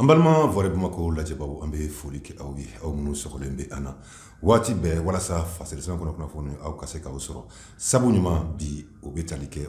Ambalma vore bumako la jebabu ambe foliki awi au munu sokolembe ana wati be wala sa fasilisan kono kuna fonu au kaseka usoro sabu nyuma bi obetalike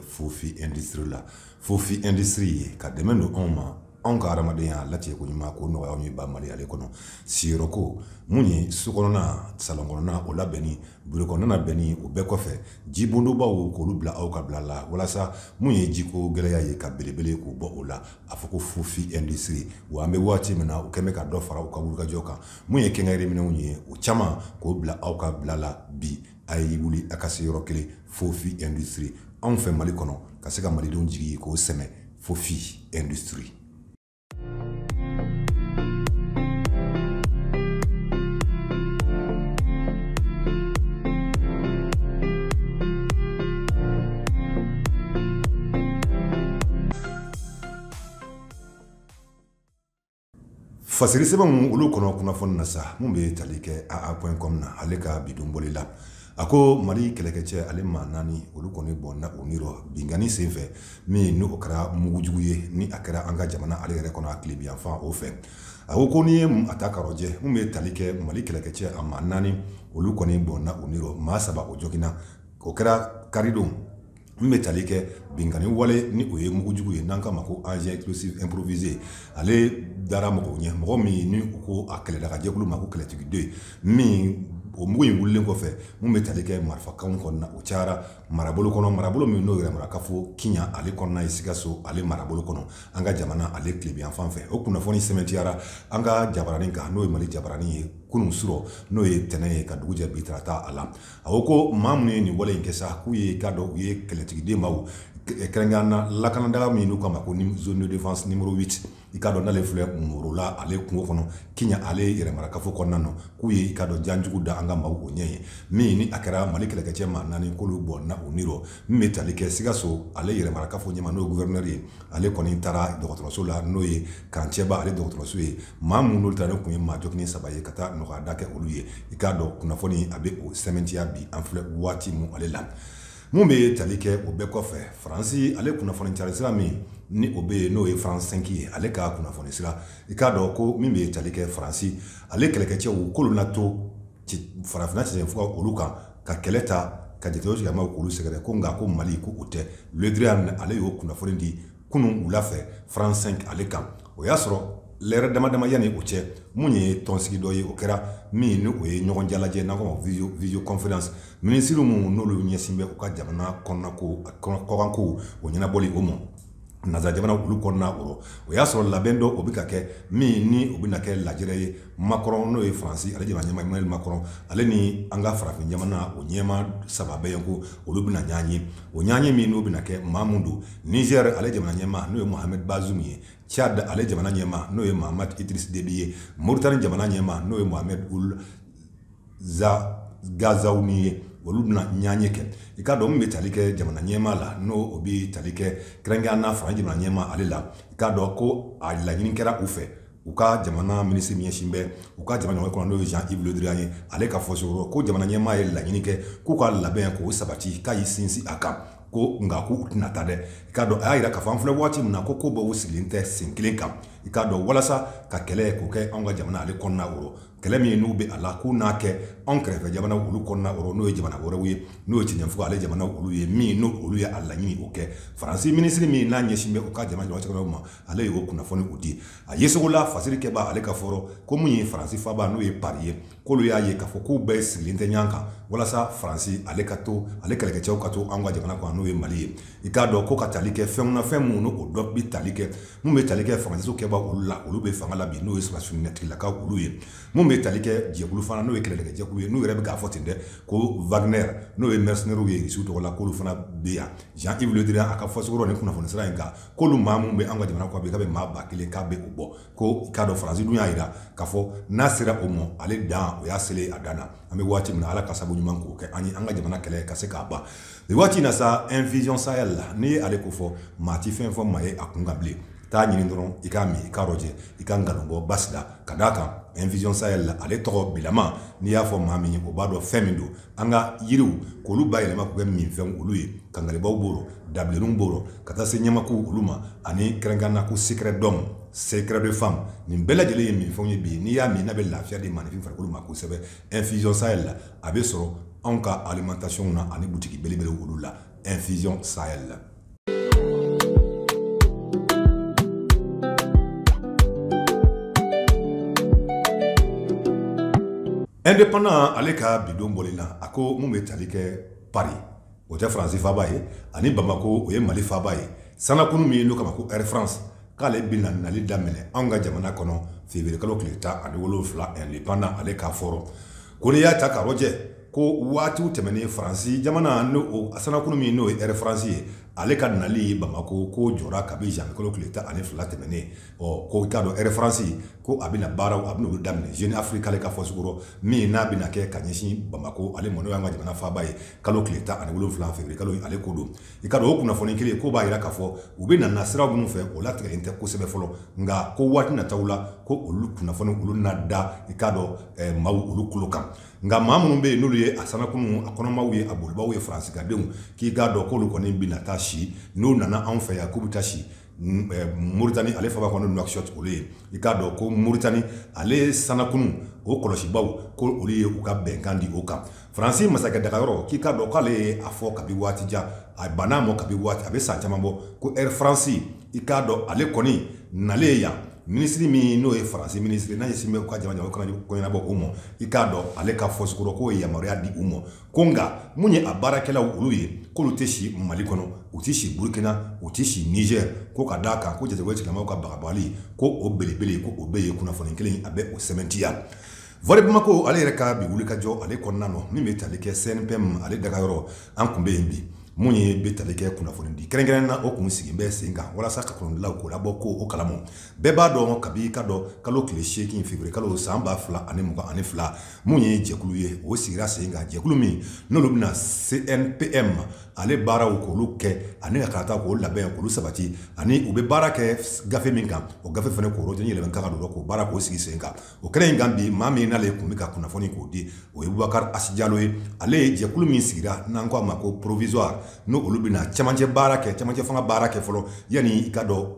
fofi industry ka demendo onma onka aramadenya lati ko nyuma ko no yawo ba mali ale kono siroko munyi sukorona salongona o labeni burukona na beni o bekofe jibondo bawo ko lubla au ka blala wala sa munyi jiko geleya ye ka belebele ko bo ola afoko fofi industry wa ambe wati mena o kemeka do fara o ka wulga joka munyi kengere mina munyi o chama ko bla au ka blala bi ayi wuli akasiro kele fofi industry on fait mali kono kaseka mali don jigi ko seme fofi industry. Fasiri seba ulu kono kuna fon nasa mumbe talike aa.com na aleka bidumboli la ako mari kelekeche alema nani ulu koni bonna uniro bingani seve mi nu okra mugujuye ni akara anga jamana ale kono aklibi enfant au fait ako koni ataka roje mumbe talike mari kelekeche ama nani ulu koni bonna uniro masaba ojokina okra karidum metalike bingani wale ni oye mugujugu ye nanka mako agent explosive improvisé ale dara mako nye mako mi ni ko akele daga jekulu mako kele tigi 2 mi o mugu yingulle ko fe mu metalike marfa kan ko na uchara marabolo kono marabolo mi no gira marakafo kinya ale konna isigaso ale marabolo kono anga jamana ale klebi enfant fe o kuna foni sementiara anga jabarani ka no mali jabarani kunun suro no ye tene ka duguje bitrata ala awoko mamne ni wala inkesa kuye kado ye keletigi de mawu kerengana lakana daga mi no kama ko ni zone de défense numéro 8 ikado na le fleur morola ale kungo kono kinya ale yere marakafo konna no kuye ikado janjugu da anga mawu onye mi ni akara mali keleke ma nani kolu bonna oniro metalike sigaso ale yere marakafo nyema no gouverneur ye ale koni tara dokotoroso la no ye kancheba ale dokotoroso ye mamu no tare kunye ma jokni sabaye kata no dake oluye ikado kuna foni abe o cementia bi enfle wati mu ale la mumbe talike obekofe franci ale kuna foni charisira mi ni obe no e france 5 ale ka kuna foni sira ikado ko mimbe talike franci ale keleke wo kolonato ci farafina ci fuka oluka ka keleta ka jeteoji ma ko segere ko nga ko mali ko ute le drian ale yo kuna foni di kunu ulafe france 5 ale ka o yasro lere dama yani uche munye tonsigi doye okera mi ni oye nyogon jalaje na ko video conference ministre mu no lu nyesimbe ko jamana konna ko onyana boli omo naza jamana ulu konna oro o yaso labendo obika ke mi ni obina ke lajere Macron no e France ale jamana Emmanuel Macron ale ni anga farafin jamana onyema sababe yanko olubina nyanyi onyanyi mi no obina ke Mamundu Niger ale jamana nyema no e Mohamed Bazoum Tchad ale jamana nyema no e Mahamat Idriss Déby Mauritanie jamana nyema no e Mohamed Ould Ghazouani oludna nyanyeke ikado mbe talike jamana nyema la no obi talike krenga na fra jamana nyema alela ikado ko ala nyinkera ufe uka jamana ministre mieshimbe uka jamana ko no Jean-Yves Le Drian ale ka fosoro ko jamana nyema la nyinike ku ka laben ko sabati kai sinsi aka ko ngaku tunatade ikado ayira ka fanfule wati mna ko ko bo wusilinte sinkilinka ikado walasa ka kele ko ke anga jamana ale konna oro kele mi nu be ala ku na ke on kreve jamana ulu konna oro no jamana oro wi no tinyam fu ale jamana ulu ye mi no ulu ya ala nyini oke franci ministre mi na nyeshimbe o ka jamana wati ko ma ale yo kuna foni udi ayesola fasiri ke ba ale ka foro ko munyi franci fa ba no ye parier ko lu ya ye ka fo ku be silinte nyanka walasa franci ale ka to ale kele ke chaw ka to anga jamana ko no ye mali ikado ko ka talike fem na fem no o dok bi talike mu be talike franci so ke ba ulu be fangala bi no ye station net la ka ulu ye mu talike jekulu fana no ekelele jekulu no rebe ga fotinde ko Wagner no e mercenaire ye surtout la ko lu fana biya Jean-Yves Le Drian aka fosoro ne kuna fona sira nka ko lu mamu be anga jamana ko be ka be ma ba kile ka be ubo ko kado France dunya ida ka fo nasira omo ale da o ya sele adana ambe wati mna ala kasabu nyuma ko ke anyi anga jamana kele ka se ka ba de wati na sa Vision Sahel ni ale ko fo mati fin fo maye akunga ble ta nyini ndron ikami ikaroje ikangalongo basda kadaka Invision Sahel ale tɔgɔ bilama n'i y'a fɔ maa min o b'a dɔn fɛn min don an ka yiriw k'olu bayɛlɛma k'u kɛ minfɛnw olu ye kangalibaw b'o dabilenninw b'o ka taa se ɲɛmaku olu ma ani kɛrɛnkɛrɛnnenya ko secret d'homme secret de femme nin bɛɛ lajɛlen ye minfɛnw ye bi n'i y'a min n'a bɛ lafiya di maanifin farikolo ma kosɛbɛ Infusion Sahel la a bɛ sɔrɔ anw ka alimentation na ani butiki belebele olu la Infusion Sahel la. Indépendant ale ka bidon bolila a ko mun bɛ tali kɛ Paris o tɛ Faransi faaba ye ani Bamako o ye Mali faaba ye sanakunu min n'o kama ko Air France k'ale bɛna nali daminɛ anw ka jamana kɔnɔ février kalo tile 17 indépendant ale k'a fɔrɔ ko n'i y'a ta ka lajɛ ko waatiw tɛmɛnen Faransi jamana n'o sanakunu min n'o ye Air France ye ale ka nali Bamako ko jɔra kabi janvier kalo tile 12 tɛmɛnen ko i k'a dɔn Air France ko a bɛna baaraw a bɛna olu daminɛ Jeune Afrique ale ka fɔ suguro min n'a bɛna kɛ ka ɲɛsin Bamako ale mɔn'o y'an ka jamana faaba ye kalo tile 17 février kalo ale ko don i k'a dɔn o kunnafoni kelen ko b'a jira k'a fɔ u bɛ na sira minnu fɛ o latigɛlen tɛ kosɛbɛ fɔlɔ nka ko waati nataw la ko olu kunnafoni olu na da i k'a dɔn maaw olu kulo kan nka maa minnu bɛ yen n'olu ye a sanakunu a kɔnɔmaw ye a bolibaw ye Faransikandenw k'i k'a dɔn k'olu kɔni bɛna taa si n'u nana anw fɛ yan k'u bɛ taa si Mauritanie ale faba kɔnɔ Nouakchott olu ye i k'a dɔn ko Mauritanie ale sanakunu o kɔlɔsibaw ko olu ye u ka bɛnkan di o kan Faransi masakɛ dagayɔrɔ k'i k'a dɔn k'ale ye a fɔ kabi waati jan a banna mɔ kabi waati a bɛ san caman bɔ ko Air France i k'a dɔn ale kɔni nalen yan ministre min n'o ye Faransi ministre n'a ɲɛsin bɛ u ka jamana o kana ko ɲɛnabɔ o ma i k'a dɔn ale ka fɔ suguro k'o ye yamaruya di u ma ko nka mun ye a baarakɛlaw olu ye k'olu tɛ si Mali kɔnɔ u tɛ si Burkina u tɛ si Niger ko ka d'a kan ko jategoya cɛlamaw ka bagabali ko o belebele ko o bɛ ye kunnafoni kelen a bɛ o sɛmɛntiya Volley Bamako ale yɛrɛ ka bi wulikajɔ ale kɔnɔna na min bɛ tali kɛ CNPM ale dagayɔrɔ an kun bɛ yen bi mun ye bɛ tali kɛ kunnafoni di kɛrɛnkɛrɛnnen na o kun sigin bɛ sen kan walasa ka kunnafonidilaw k'o labɔ ko o kalamo bɛɛ b'a dɔn kabi ka dɔn kalo tile 8 février kalo san 2022 mun ye jɛkulu ye o sigira sen kan jɛkulu min n'olu bɛna CNPM ale baaraw k'olu kɛ ani ka karata k'o labɛn k'olu sabati ani u bɛ baara kɛ gafe min kan o gafe fana k'o rɔjɔ yɛlɛmɛ kan ka don k'o baara k'o sigi sen kan o kɛnɛ in kan bi maa min n'ale kun bɛ ka kunnafoni k'o di o ye Boubacar Asijalo ye ale ye jɛkulu min sigira n'an ko a ma ko provisoire no olu bɛna cɛmancɛ baara kɛ cɛmancɛ fanga baara kɛ fɔlɔ yanni i ka dɔn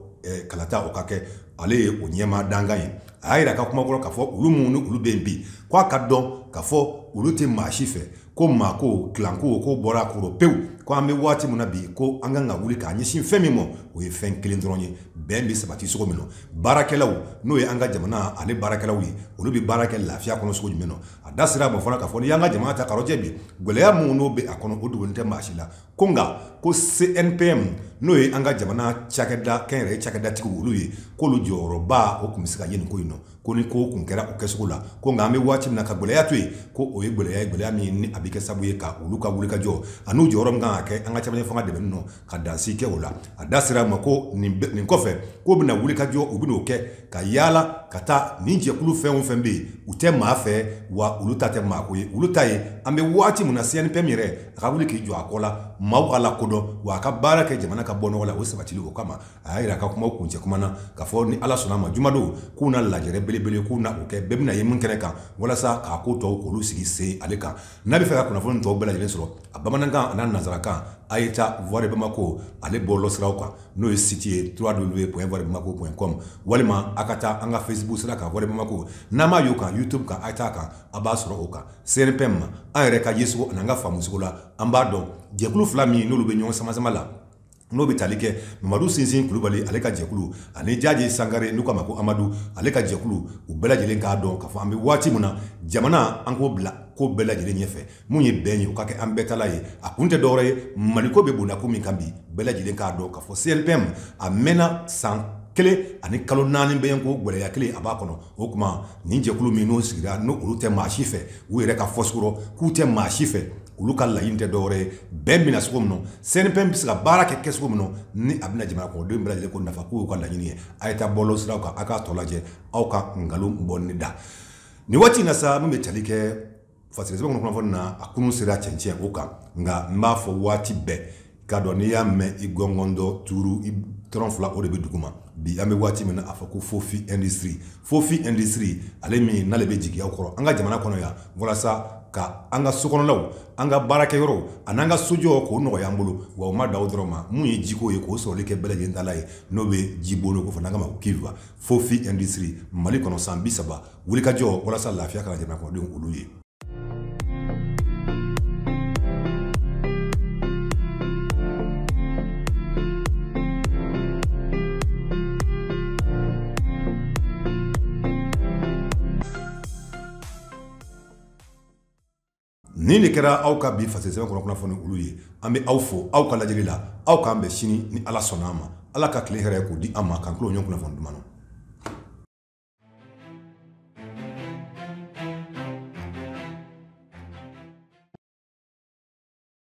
kalata o ka kɛ ale ye o ɲɛmaa dangan ye a y'a yira ka kuma kɔrɔ k'a fɔ olu mun ni olu bɛ yen bi k'a ka dɔn k'a fɔ olu tɛ maa si fɛ ko maa ko kilanko ko bɔra a kɔrɔ pewu ko an bɛ waati min na bi ko an kan ka wuli k'a ɲɛsin fɛn min ma o ye fɛn kelen dɔrɔn ye bɛn bɛ sabati cogo min na baarakɛlaw n'o ye an ka jamana ale baarakɛlaw ye olu bɛ baara kɛ lafiya kɔnɔ cogo jumɛn na a da sera a ma fana k'a fɔ n'i y'an ka jamana ta karɔjɛ bi gɛlɛya minnu n'o bɛ a kɔnɔ o dogolen tɛ maa si la ko nka ko CNPM n'o ye an ka jamana cakɛda kɛnyɛrɛye cakɛdatigiw olu ye k'olu jɔyɔrɔba o tun bɛ se ka ye nin ko in na ko ni ko kun kɛra o kɛcogo la ko nka an bɛ waati min na ka gɛlɛya to yen ko o ye gɛlɛya min ni a bɛ kɛ sababu ye ka olu ka wulikajɔ a n'u jɔyɔrɔ min kan ka kɛ an ka cɛmancɛ fanga dɛmɛni na ka dansi kɛ o la a da sera a ma ko nin kɔfɛ k'o bɛna wulikajɔ u bɛn'o kɛ ka yaala ka taa nin jɛkulu fɛn o fɛn bɛ yen u tɛ maa fɛ wa olu ta tɛ maa ko ye olu ta ye an bɛ waati min na CNPM yɛrɛ a ka wuli k'i jɔ a kɔ la maaw ka lakodɔn wa a ka baara kɛ jamana ka bɔ nɔgɔ la o sabatili o kama a y'a yira a ka kumaw kuncɛ kuma na k'a fɔ ni ala sɔnna a ma jumadon k'u na lajɛrɛ belebele k'u na o kɛ bɛɛ bɛna ye mun kɛnɛ kan walasa k'a ko tɔw k'olu sigi sen ale kan n'a bɛ fɛ ka kunnafoni tɔw bɛɛ lajɛlen sɔrɔ a bamanankan a n'a nanzarakan a ye taa Volley Bamako ale bɔlɔ siraw kan n'o ye site ye www.volley-bamako.com walima a ka taa an ka Facebook sira kan Volley Bamako n'an m'a y'o kan YouTube kan a ye taa kan a b'a sɔrɔ o kan CNPM an yɛrɛ ka yesogo ani an ka faamusogo la an b'a dɔn jɛkulu fila min n'olu bɛ ɲɔgɔn sama la n'o bɛ tali kɛ Mamadu Sinsin Kulubali ale ka jɛkulu ani Jaji Sangare n'u k'a ma ko Amadu ale ka jɛkulu u bɛɛ lajɛlen k'a dɔn k'a fɔ an bɛ waati min na jamana an k'o bila ko bɛɛ lajɛlen ɲɛfɛ mun ye bɛn ye o ka kɛ an bɛɛ tala ye a kun tɛ dɔwɛrɛ ye Maliko bɛ bonda ko min kan bi bɛɛ lajɛlen k'a dɔn k'a fɔ CNPM a mɛnna san 1 ani kalo 4 bɛ ko gɛlɛya kelen a b'a kɔnɔ o tuma nin jɛkulu min n'o sigira n'o olu tɛ maa si fɛ u yɛrɛ ka fɔ sugurɔ k'u tɛ maa si fɛ olu ka laɲini tɛ dɔwɛrɛ ye bɛn bɛna cogo min na CNPM bɛ se ka baara kɛ cogo min na ni a bɛna jamana kɔnɔdenw bɛɛ lajɛlen ko nafa k'u y'u ka laɲini ye a ye taa bɔlɔ siraw kan a k'a tɔ lajɛ aw ka nkalon bɔli da nin waati in na sa min bɛ tali kɛ fasigi sɛbɛn kɔnɔ kunnafoni na a kunun sera cɛncɛn o kan nka n b'a fɔ waati bɛɛ k'a dɔn n'i y'a mɛn i gɔngɔn dɔ tuuru tɔrɔn fila o de bɛ duguma bi an bɛ waati min na a fɔ ko fofi industry ale min n'ale bɛ jigiya kɔrɔ an ka jamana kɔnɔ yan walasa ka an ka sokɔnɔlaw an ka baarakɛyɔrɔw ani an ka sojɔw k'o nɔgɔya an bolo wa u ma da o dɔrɔn ma mun ye jiko ye k'o sɔrɔli kɛ bɛɛ lajɛlen tala ye n'o bɛ ji bolo ko fɔ n'an ka ma ko kiva fofi industry mali kɔnɔ san 30 wulikajɔ walasa lafiya ka jamana kɔnɔdenw olu ye. Ni de kɛra aw ka bi fasɛsɛbɛn kɔnɔ kunnafoni olu ye an bɛ aw fo aw ka lajɛli la aw k'an bɛn sini ni ala sɔnna an ma ala ka tile hɛrɛ k'o di an ma k'an tulo ɲɔgɔn kunnafoni duman